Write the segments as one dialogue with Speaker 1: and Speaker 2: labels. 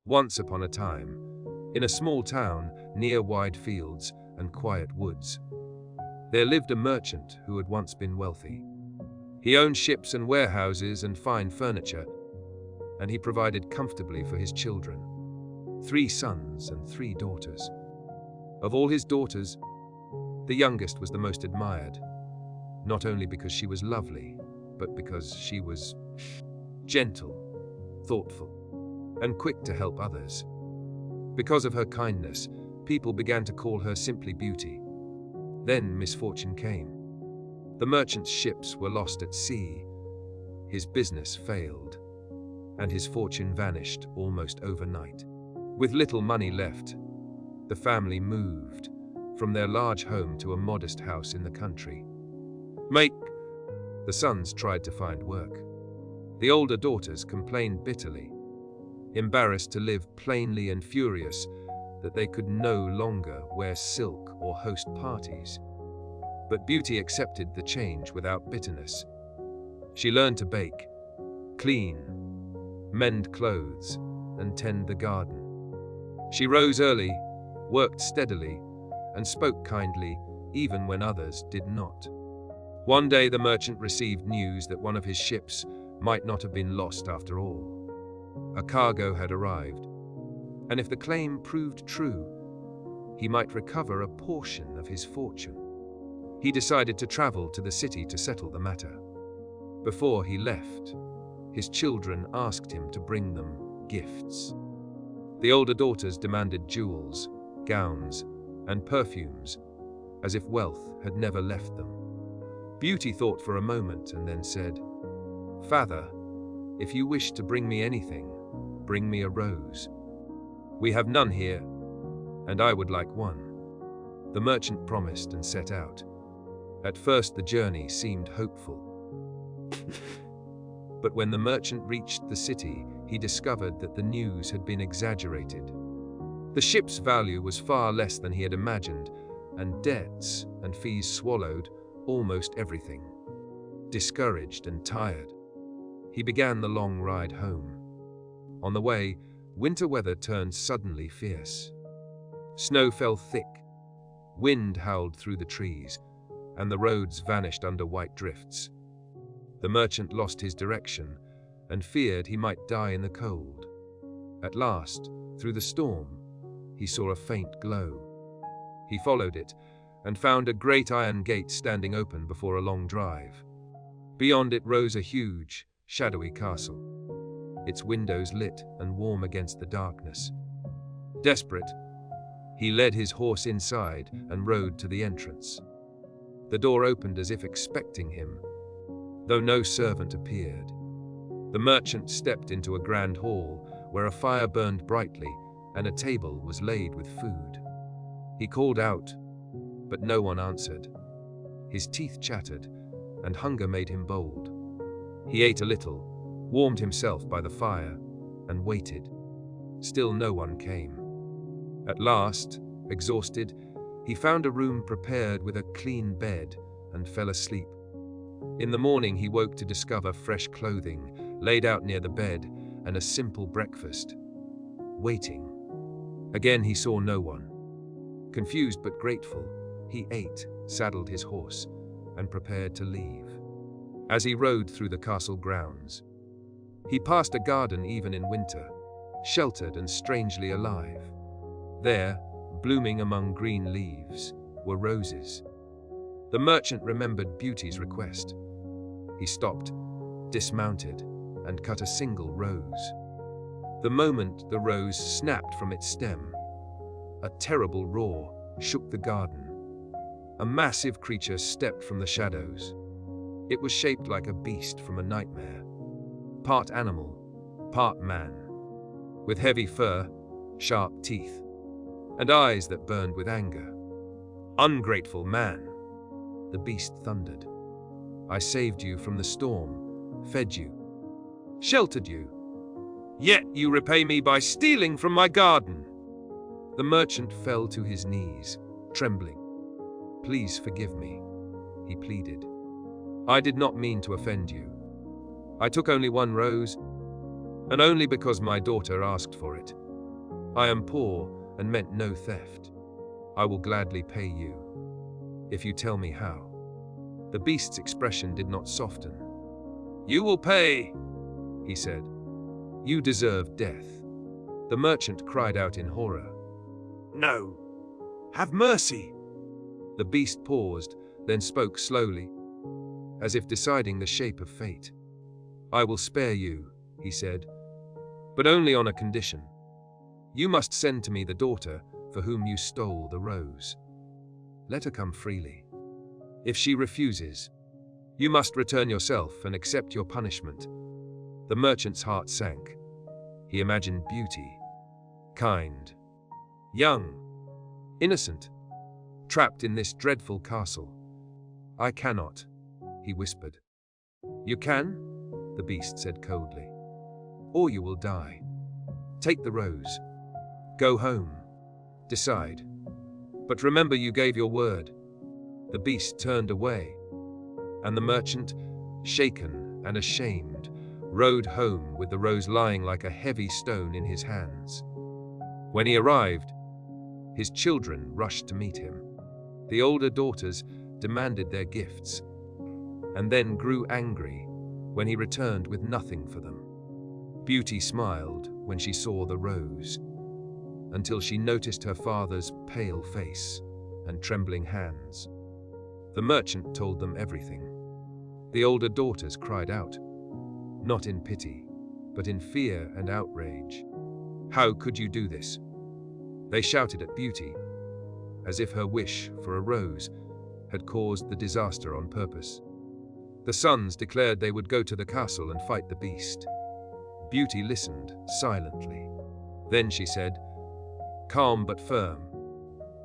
Speaker 1: Once upon a time, in a small town near wide fields and quiet woods, there lived a merchant who had once been wealthy. He owned ships and warehouses and fine furniture, and he provided comfortably for his children, 3 sons and 3 daughters. Of all his daughters, the youngest was the most admired, not only because she was lovely, but because she was gentle, thoughtful, and quick to help others. Because of her kindness, people began to call her simply Beauty. Then misfortune came. The merchant's ships were lost at sea, his business failed, and his fortune vanished almost overnight. With little money left, the family moved from their large home to a modest house in the country. The sons tried to find work. The older daughters complained bitterly, embarrassed to live plainly and furious that they could no longer wear silk or host parties. But Beauty accepted the change without bitterness. She learned to bake, clean, mend clothes, and tend the garden. She rose early, worked steadily, and spoke kindly even when others did not. One day the merchant received news that one of his ships might not have been lost after all. A cargo had arrived, and if the claim proved true, he might recover a portion of his fortune. He decided to travel to the city to settle the matter. Before he left, his children asked him to bring them gifts. The older daughters demanded jewels, gowns, and perfumes, as if wealth had never left them. Beauty thought for a moment and then said, "Father, if you wish to bring me anything, bring me a rose. We have none here, and I would like one." The merchant promised and set out. At first the journey seemed hopeful. But when the merchant reached the city, he discovered that the news had been exaggerated. The ship's value was far less than he had imagined, and debts and fees swallowed almost everything. Discouraged and tired, he began the long ride home. On the way, winter weather turned suddenly fierce. Snow fell thick, wind howled through the trees, and the roads vanished under white drifts. The merchant lost his direction and feared he might die in the cold. At last, through the storm, he saw a faint glow. He followed it and found a great iron gate standing open before a long drive. Beyond it rose a huge, shadowy castle, its windows lit and warm against the darkness. Desperate, he led his horse inside and rode to the entrance. The door opened as if expecting him, though no servant appeared. The merchant stepped into a grand hall where a fire burned brightly and a table was laid with food. He called out, but no one answered. His teeth chattered, and hunger made him bold. He ate a little, warmed himself by the fire, and waited. Still no one came. At last, exhausted, he found a room prepared with a clean bed and fell asleep. In the morning he woke to discover fresh clothing laid out near the bed and a simple breakfast. Waiting. Again he saw no one. Confused but grateful, he ate, saddled his horse, and prepared to leave. As he rode through the castle grounds, he passed a garden even in winter, sheltered and strangely alive. There, blooming among green leaves, were roses. The merchant remembered Beauty's request. He stopped, dismounted, and cut a single rose. The moment the rose snapped from its stem, a terrible roar shook the garden. A massive creature stepped from the shadows. It was shaped like a beast from a nightmare, part animal, part man, with heavy fur, sharp teeth, and eyes that burned with anger. "Ungrateful man," the beast thundered. "I saved you from the storm, fed you, sheltered you. Yet you repay me by stealing from my garden." The merchant fell to his knees, trembling. "Please forgive me," he pleaded. "I did not mean to offend you. I took only one rose, and only because my daughter asked for it. I am poor and meant no theft. I will gladly pay you, if you tell me how." The beast's expression did not soften. "You will pay," he said. "You deserve death." The merchant cried out in horror.
Speaker 2: "No, have mercy."
Speaker 1: The beast paused, then spoke slowly, as if deciding the shape of fate. "I will spare you," he said, "but only on a condition. You must send to me the daughter for whom you stole the rose. Let her come freely. If she refuses, you must return yourself and accept your punishment." The merchant's heart sank. He imagined Beauty, kind, young, innocent, trapped in this dreadful castle. "I cannot," he whispered. "You can," the beast said coldly, "or you will die. Take the rose. Go home. Decide. But remember you gave your word." The beast turned away, and the merchant, shaken and ashamed, rode home with the rose lying like a heavy stone in his hands. When he arrived, his children rushed to meet him. The older daughters demanded their gifts, and then grew angry when he returned with nothing for them. Beauty smiled when she saw the rose, until she noticed her father's pale face and trembling hands. The merchant told them everything. The older daughters cried out, not in pity, but in fear and outrage. "How could you do this?" They shouted at Beauty, as if her wish for a rose had caused the disaster on purpose. The sons declared they would go to the castle and fight the beast. Beauty listened silently. Then she said, calm but firm,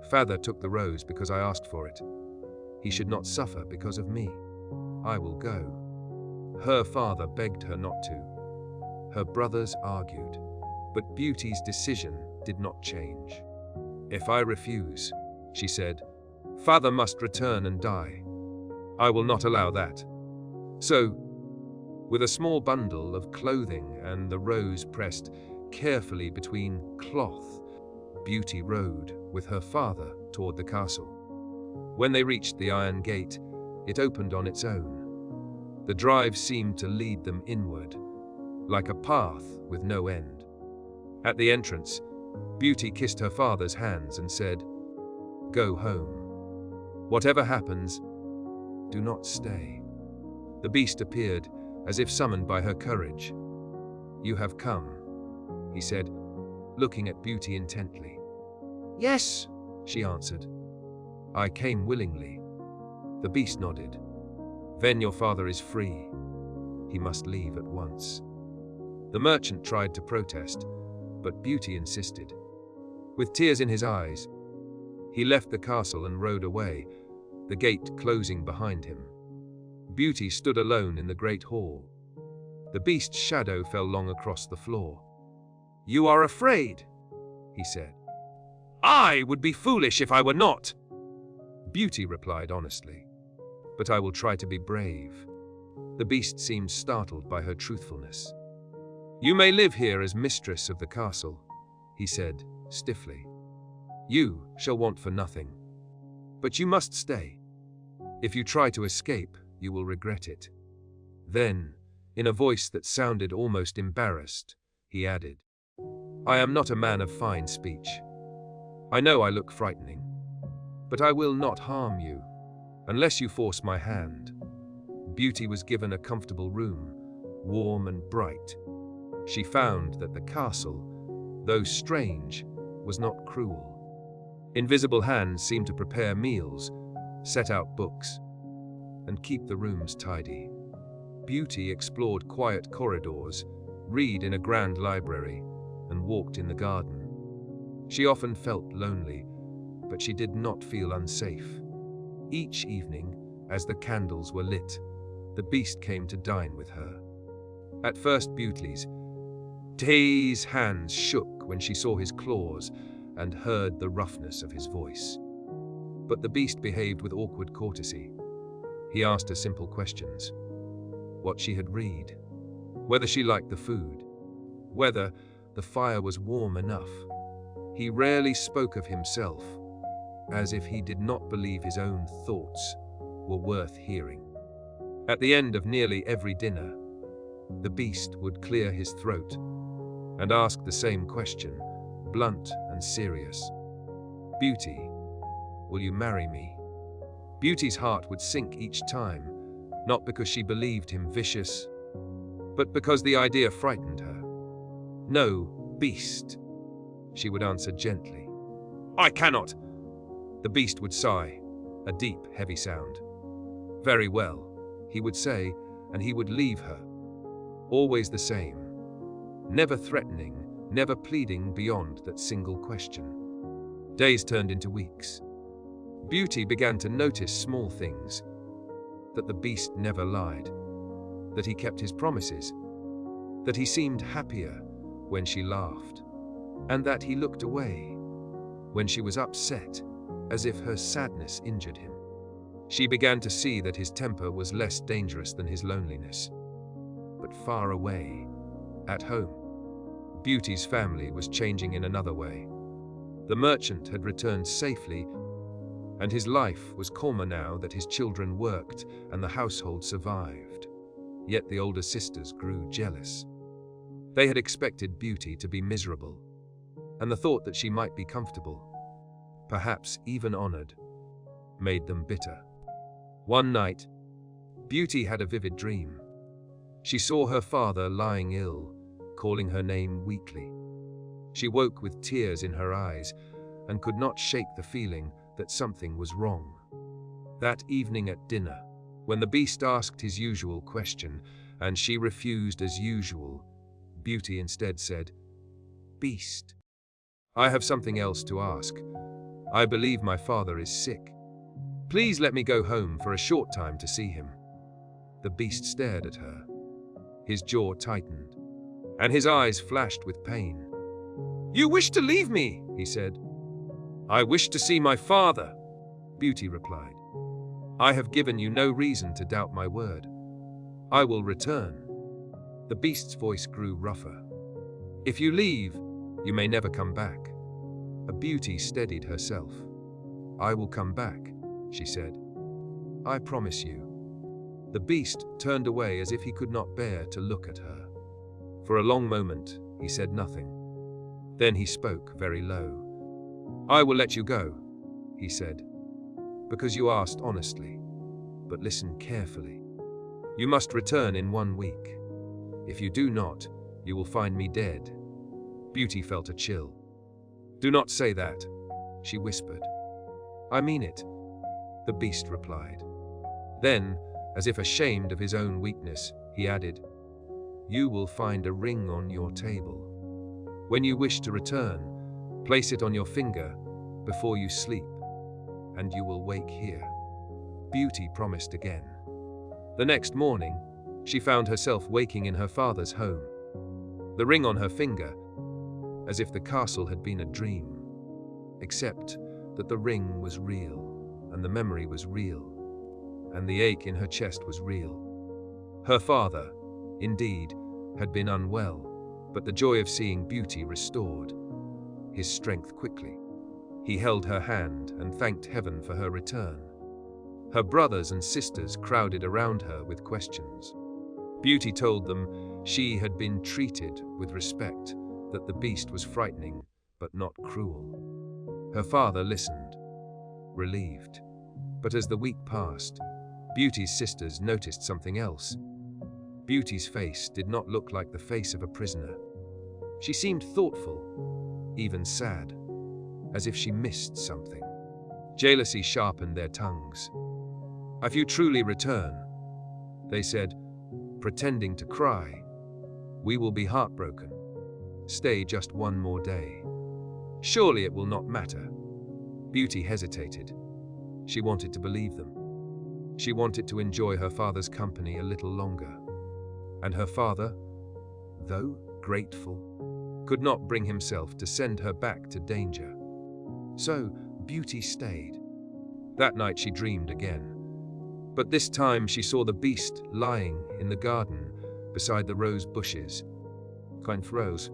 Speaker 1: "Father took the rose because I asked for it. He should not suffer because of me. I will go." Her father begged her not to. Her brothers argued, but Beauty's decision did not change. "If I refuse," she said, "Father must return and die. I will not allow that." So, with a small bundle of clothing and the rose pressed carefully between cloth, Beauty rode with her father toward the castle. When they reached the iron gate, it opened on its own. The drive seemed to lead them inward, like a path with no end. At the entrance, Beauty kissed her father's hands and said, "Go home. Whatever happens, do not stay." The beast appeared, as if summoned by her courage. "You have come," he said, looking at Beauty intently. "Yes," she answered. "I came willingly." The beast nodded. "Then your father is free. He must leave at once." The merchant tried to protest, but Beauty insisted. With tears in his eyes, he left the castle and rode away, the gate closing behind him. Beauty stood alone in the great hall. The beast's shadow fell long across the floor. "You are afraid," he said. "I would be foolish if I were not," Beauty replied honestly. "But I will try to be brave." The beast seemed startled by her truthfulness. "You may live here as mistress of the castle," he said stiffly. "You shall want for nothing. But you must stay. If you try to escape, you will regret it." Then, in a voice that sounded almost embarrassed, he added, "I am not a man of fine speech. I know I look frightening, but I will not harm you, unless you force my hand." Beauty was given a comfortable room, warm and bright. She found that the castle, though strange, was not cruel. Invisible hands seemed to prepare meals, set out books, and keep the rooms tidy. Beauty explored quiet corridors, read in a grand library, and walked in the garden. She often felt lonely, but she did not feel unsafe. Each evening, as the candles were lit, the beast came to dine with her. At first Beauty's hands shook when she saw his claws and heard the roughness of his voice. But the beast behaved with awkward courtesy. He asked her simple questions: what she had read, whether she liked the food, whether the fire was warm enough, He rarely spoke of himself, as if he did not believe his own thoughts were worth hearing. At the end of nearly every dinner, the beast would clear his throat and ask the same question, blunt and serious. "Beauty, will you marry me?" Beauty's heart would sink each time, not because she believed him vicious, but because the idea frightened her. "No, beast," she would answer gently. "I cannot." The beast would sigh, a deep, heavy sound. "Very well," he would say, and he would leave her. Always the same, never threatening, never pleading beyond that single question. Days turned into weeks. Beauty began to notice small things, that the beast never lied, that he kept his promises, that he seemed happier when she laughed, and that he looked away when she was upset, as if her sadness injured him. She began to see that his temper was less dangerous than his loneliness. But far away, at home, Beauty's family was changing in another way. The merchant had returned safely, and his life was calmer now that his children worked and the household survived. Yet the older sisters grew jealous. They had expected Beauty to be miserable, and the thought that she might be comfortable, perhaps even honored, made them bitter. One night, Beauty had a vivid dream. She saw her father lying ill, calling her name weakly. She woke with tears in her eyes and could not shake the feeling that something was wrong. That evening at dinner, when the beast asked his usual question and she refused as usual, Beauty instead said, "Beast, I have something else to ask. I believe my father is sick. Please let me go home for a short time to see him." The beast stared at her. His jaw tightened, and his eyes flashed with pain. "You wish to leave me," he said. "I wish to see my father," Beauty replied. "I have given you no reason to doubt my word. I will return." The beast's voice grew rougher. "If you leave, you may never come back." A Beauty steadied herself. "I will come back," she said. "I promise you." The beast turned away as if he could not bear to look at her. For a long moment, he said nothing. Then he spoke very low. "I will let you go," he said, "because you asked honestly. But listen carefully. You must return in 1 week. If you do not, you will find me dead." Beauty felt a chill. "Do not say that," she whispered. "I mean it," the beast replied. Then, as if ashamed of his own weakness, he added, "You will find a ring on your table. When you wish to return, place it on your finger before you sleep, and you will wake here." Beauty promised again. The next morning, she found herself waking in her father's home. The ring on her finger, as if the castle had been a dream, except that the ring was real, and the memory was real, and the ache in her chest was real. Her father, indeed, had been unwell, but the joy of seeing Beauty restored his strength quickly. He held her hand and thanked heaven for her return. Her brothers and sisters crowded around her with questions. Beauty told them she had been treated with respect, that the beast was frightening but not cruel. Her father listened, relieved. But as the week passed, Beauty's sisters noticed something else. Beauty's face did not look like the face of a prisoner. She seemed thoughtful, even sad, as if she missed something. Jealousy sharpened their tongues. "If you truly return," they said, pretending to cry, "we will be heartbroken. Stay just 1 more day. Surely it will not matter." Beauty hesitated. She wanted to believe them. She wanted to enjoy her father's company a little longer. And her father, though grateful, could not bring himself to send her back to danger. So Beauty stayed. That night she dreamed again. But this time she saw the beast lying in the garden beside the rose bushes, kind rose,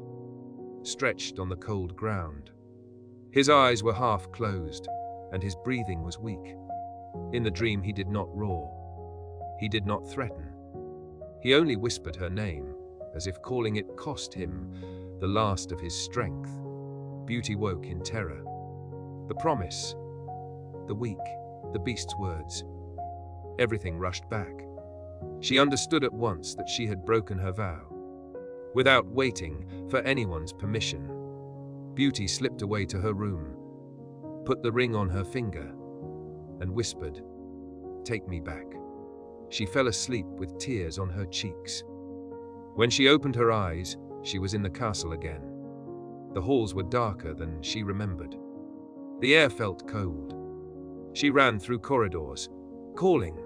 Speaker 1: stretched on the cold ground. His eyes were half closed, and his breathing was weak. In the dream he did not roar. He did not threaten. He only whispered her name, as if calling it cost him the last of his strength. Beauty woke in terror. The promise, the weak, the beast's words. Everything rushed back. She understood at once that she had broken her vow. Without waiting for anyone's permission, Beauty slipped away to her room, put the ring on her finger, and whispered, "Take me back." She fell asleep with tears on her cheeks. When she opened her eyes, she was in the castle again. The halls were darker than she remembered. The air felt cold. She ran through corridors, calling,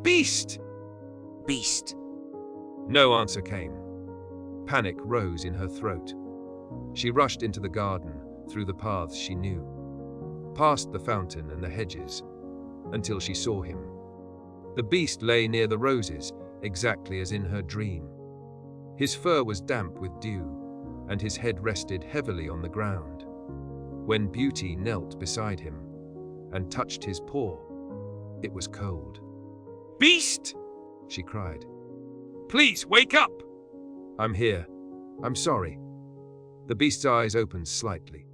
Speaker 1: "Beast! Beast!" No answer came. Panic rose in her throat. She rushed into the garden, through the paths she knew, past the fountain and the hedges, until she saw him. The beast lay near the roses, exactly as in her dream. His fur was damp with dew, and his head rested heavily on the ground. When Beauty knelt beside him and touched his paw, it was cold.
Speaker 2: Beast!
Speaker 1: She cried.
Speaker 2: Please, wake up!
Speaker 1: "I'm here. I'm sorry." The beast's eyes opened slightly.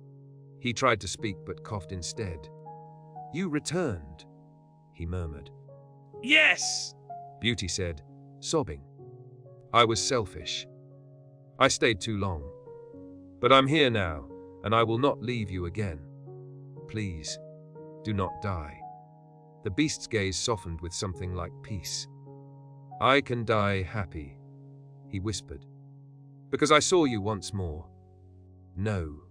Speaker 1: He tried to speak but coughed instead. "You returned," he murmured.
Speaker 2: Yes!
Speaker 1: Beauty said, sobbing. "I was selfish. I stayed too long. But I'm here now, and I will not leave you again. Please, do not die." The beast's gaze softened with something like peace. "I can die happy," he whispered, "because I saw you once more." "No,"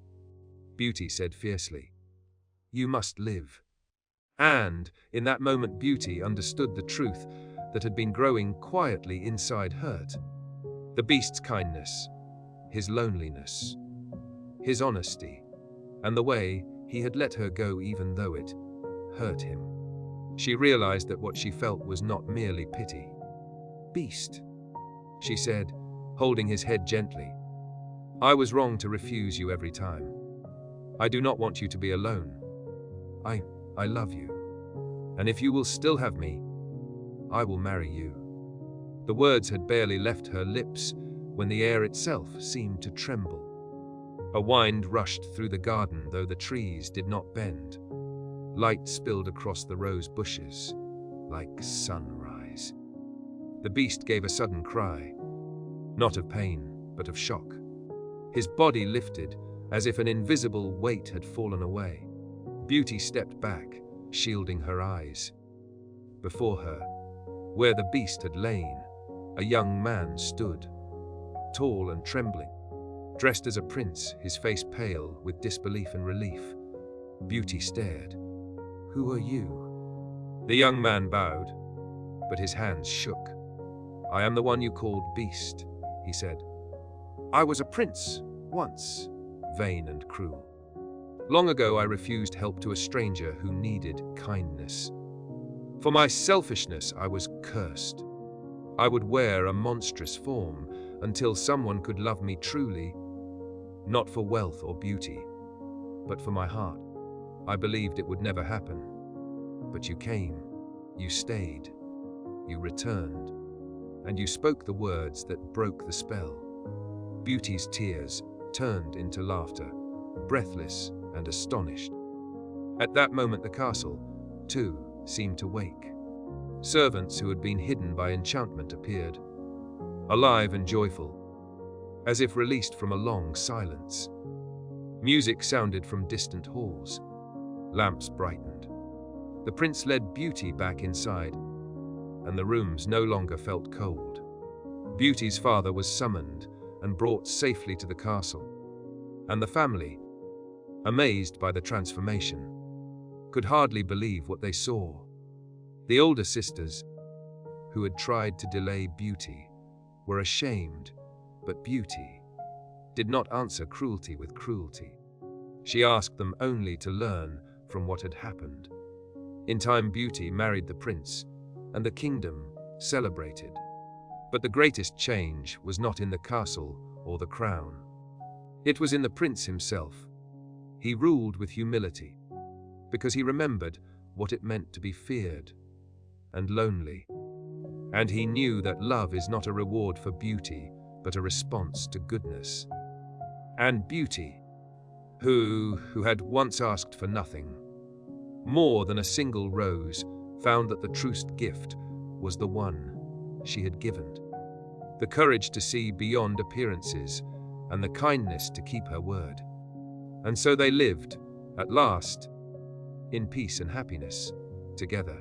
Speaker 1: Beauty said fiercely. "You must live." And in that moment Beauty understood the truth that had been growing quietly inside hurt. The beast's kindness, his loneliness, his honesty, and the way he had let her go even though it hurt him. She realized that what she felt was not merely pity. "Beast," she said, holding his head gently. "I was wrong to refuse you every time. I do not want you to be alone. I love you. And if you will still have me, I will marry you." The words had barely left her lips when the air itself seemed to tremble. A wind rushed through the garden, though the trees did not bend. Light spilled across the rose bushes, like sunrise. The beast gave a sudden cry, not of pain, but of shock. His body lifted, as if an invisible weight had fallen away. Beauty stepped back, shielding her eyes. Before her, where the beast had lain, a young man stood, tall and trembling, dressed as a prince, his face pale with disbelief and relief. Beauty stared. "Who are you?" The young man bowed, but his hands shook. "I am the one you called Beast," he said. "I was a prince, once, vain and cruel. Long ago I refused help to a stranger who needed kindness. For my selfishness I was cursed. I would wear a monstrous form until someone could love me truly, not for wealth or beauty, but for my heart. I believed it would never happen. But you came, you stayed, you returned, and you spoke the words that broke the spell." Beauty's tears turned into laughter, breathless and astonished. At that moment the castle, too, seemed to wake. Servants who had been hidden by enchantment appeared, alive and joyful, as if released from a long silence. Music sounded from distant halls. Lamps brightened. The prince led Beauty back inside, and the rooms no longer felt cold. Beauty's father was summoned and brought safely to the castle, and the family, amazed by the transformation, could hardly believe what they saw. The older sisters, who had tried to delay Beauty, were ashamed, but Beauty did not answer cruelty with cruelty. She asked them only to learn from what had happened. In time, Beauty married the prince, and the kingdom celebrated. But the greatest change was not in the castle or the crown. It was in the prince himself. He ruled with humility, because he remembered what it meant to be feared and lonely. And he knew that love is not a reward for beauty, but a response to goodness. And Beauty, who had once asked for nothing more than a single rose, found that the truest gift was the one she had given. The courage to see beyond appearances and the kindness to keep her word. And so they lived, at last, in peace and happiness, together.